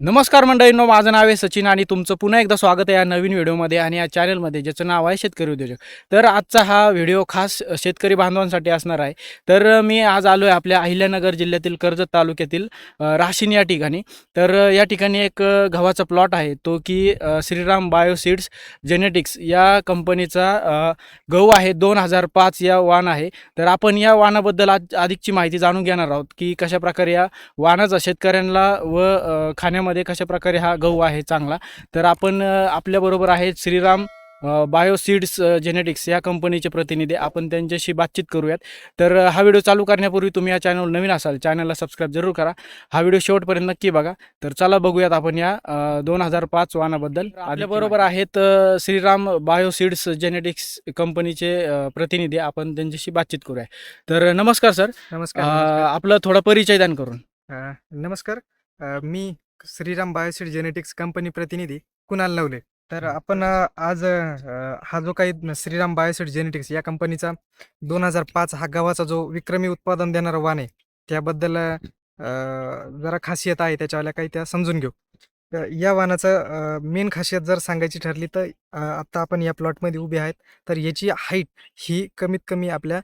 नमस्कार मंडळींनो, माझं नाव आहे सचिन आणि तुमचं पुन्हा एकदा स्वागत आहे या नवीन व्हिडिओमध्ये आणि या चॅनलमध्ये ज्याचं नाव आहे शेतकरी उद्योजक. तर आजचा हा व्हिडिओ खास शेतकरी बांधवांसाठी असणार आहे. तर मी आज आलो आहे आपल्या अहिल्यानगर जिल्ह्यातील कर्जत तालुक्यातील राशीन या ठिकाणी. तर या ठिकाणी एक गव्हाचा प्लॉट आहे, तो की श्रीराम बायोसीड्स जेनेटिक्स या कंपनीचा गहू आहे. 2005 या वाण आहे. तर आपण या वाणाबद्दल आज अधिकची माहिती जाणून घेणार आहोत की कशाप्रकारे या वाणाचा शेतकऱ्यांना व खाण्यामध्ये कशाप्रकारे हा गहू आहे चांगला. तर आपण आपल्याबरोबर आहेत श्रीराम बायोसीड्स जेनेटिक्स या कंपनीचे प्रतिनिधी. आपण त्यांच्याशी बातचीत करूयात. तर हा व्हिडिओ चालू करण्यापूर्वी तुम्ही या चॅनलवर नवीन असाल, चॅनलला सबस्क्राईब जरूर करा. हा व्हिडिओ शेवटपर्यंत नक्की बघा. तर चला बघूयात आपण या 2005 वाणाबद्दल. आपल्याबरोबर आहेत श्रीराम बायोसीड्स जेनेटिक्स कंपनीचे प्रतिनिधी. आपण त्यांच्याशी बातचीत करूया. तर नमस्कार सर. नमस्कार. आपलं थोडा परिचय दान करून. नमस्कार. मी श्रीराम बायोसीड जेनेटिक्स कंपनी प्रतिनिधी कुणाल नवले. तर आपण आज हा जो काही श्रीराम बायोसीड जेनेटिक्स या कंपनीचा 2005 हा गव्हाचा जो विक्रमी उत्पादन देणारा वाण आहे त्याबद्दल जरा खासियत आहे त्याच्यावाल्या काही त्या समजून घेऊ. तर या वाणाचं मेन खासियत जर सांगायची ठरली तर आत्ता आपण या प्लॉटमध्ये उभे आहेत. तर याची हाईट ही कमीत कमी आपल्या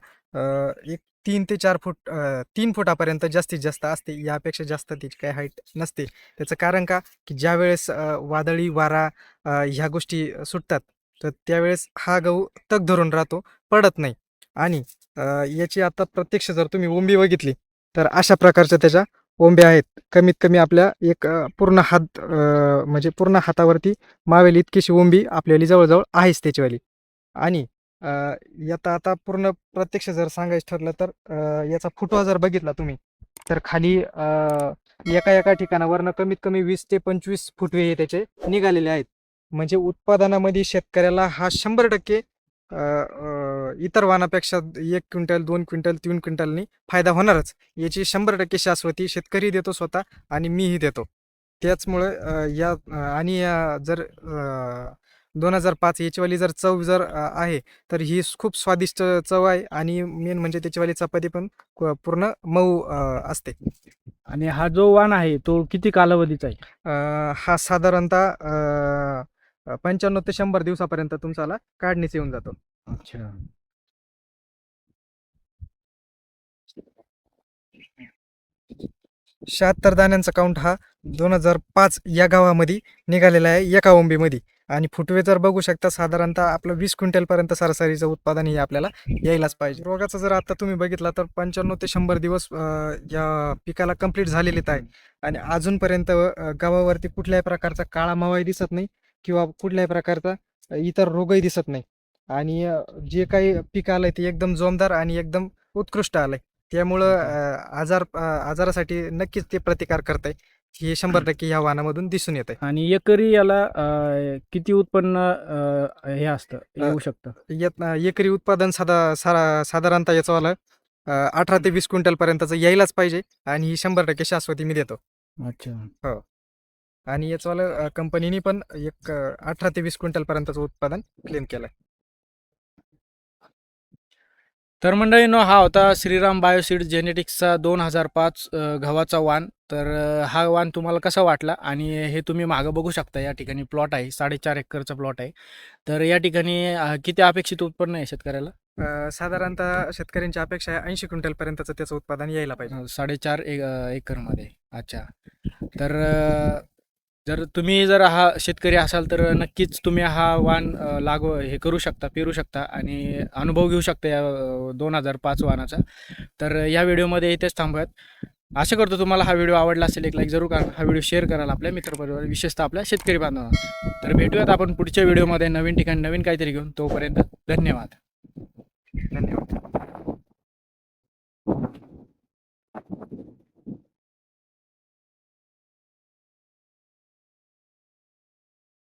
एक 3 ते 4 फूट 3 फुटापर्यंत जास्तीत जास्त असते. यापेक्षा जास्त त्याची काही हाईट नसते. त्याचं कारण का की ज्यावेळेस वादळी वारा ह्या गोष्टी सुटतात तर त्यावेळेस हा गहू तग धरून राहतो, पडत नाही. आणि याची आता प्रत्यक्ष जर तुम्ही ओंबी बघितली तर अशा प्रकारच्या त्याच्या ओंब्या आहेत. कमीत कमी आपल्या एक पूर्ण हात म्हणजे पूर्ण हातावरती मावेल इतकीशी ओंबी आपल्याला जवळजवळ आहेच त्याचीवाली. आणि याचा आता पूर्ण प्रत्यक्ष जर सांगायचं ठरलं तर याचा फुटवा जर बघितला तुम्ही तर खाली एका एका ठिकाणावरनं कमीत कमी 20 ते 25 फुटवे हे त्याचे निघालेले आहेत. म्हणजे उत्पादनामध्ये शेतकऱ्याला हा 100% इतर वाणापेक्षा 1 क्विंटल 2 क्विंटल 3 क्विंटलनी फायदा होणारच. याची 100% शाश्वती शेतकरी देतो स्वतः आणि मीही देतो. त्याचमुळं आणि जर 2005 याचीवाली जर चव जर आहे तर ही खूप स्वादिष्ट चव आहे. आणि मेन म्हणजे त्याचीवाली चपाती पण पूर्ण मऊ असते. आणि हा जो वाण आहे तो किती कालावधीचा आहे? हा साधारणतः 95 ते 100 दिवसापर्यंत तुमच्याला काढणीच येऊन जातो. अच्छा. 76 दाण्यांचा काउंट हा 2005 या गावामध्ये निघालेला आहे एका ओंबीमध्ये. आणि फुटवे जर बघू शकता साधारणतः आपलं 20 क्विंटलपर्यंत सरासरीचं उत्पादन हे आपल्याला यायलाच पाहिजे. रोगाचा जर आता तुम्ही बघितला तर 95 ते 100 दिवस या पिकाला कंप्लीट झालेलेच आहे. आणि अजूनपर्यंत गावावरती कुठल्याही प्रकारचा काळा मावाही दिसत नाही किंवा कुठल्याही प्रकारचा इतर रोगही दिसत नाही. आणि जे काही पीक आलंय ते एकदम जोमदार आणि एकदम उत्कृष्ट आलंय. त्यामुळं आजारासाठी नक्कीच ते प्रतिकार करताय हे 100% ह्या वाहनामधून दिसून येत आहे. आणि एकरी याला किती उत्पन्न हे असतं येऊ शकतं? एकरी उत्पादन साधारणतः याचं वाला 18 ते 20 क्विंटलपर्यंतचं यायलाच पाहिजे. आणि ही 100% शाश्वती मी देतो. अच्छा. हो. आणि याचंवालं कंपनीने पण एक 18 ते 20 क्विंटलपर्यंतचं उत्पादन क्लेम केलं आहे. तर मंडळींनो, हा होता श्रीराम बायोसीड जेनेटिक्सचा 2005 गव्हाचा वाण. तर हा वाण तुम्हाला कसा वाटला? आणि हे तुम्ही मागं बघू शकता, या ठिकाणी प्लॉट आहे, 4.5 एकरचा प्लॉट आहे. तर या ठिकाणी किती अपेक्षित उत्पन्न आहे शेतकऱ्याला? साधारणतः शेतकऱ्यांची अपेक्षा आहे 80 क्विंटलपर्यंतचं त्याचं उत्पादन यायला पाहिजे. 4.5 एकरमध्ये. अच्छा. तर जर तुम्ही जर हा शेतकरी असाल तर नक्कीच तुम्ही हा वाण हे करू शकता, पेरू शकता आणि अनुभव घेऊ शकता या 2005 वाणाचा. तर या व्हिडिओमध्ये इथेच थांबूयात. आशा करतो तुम्हाला हा व्हिडिओ आवडला असेल. एक लाईक जरूर करा. हा व्हिडिओ शेअर कराल आपल्या मित्रपरिवार, विशेषतः आपल्या शेतकरी बांधवांना. तर भेटूयात आपण पुढच्या व्हिडिओमध्ये नवीन ठिकाणी नवीन काहीतरी घेऊन. तोपर्यंत धन्यवाद. धन्यवाद.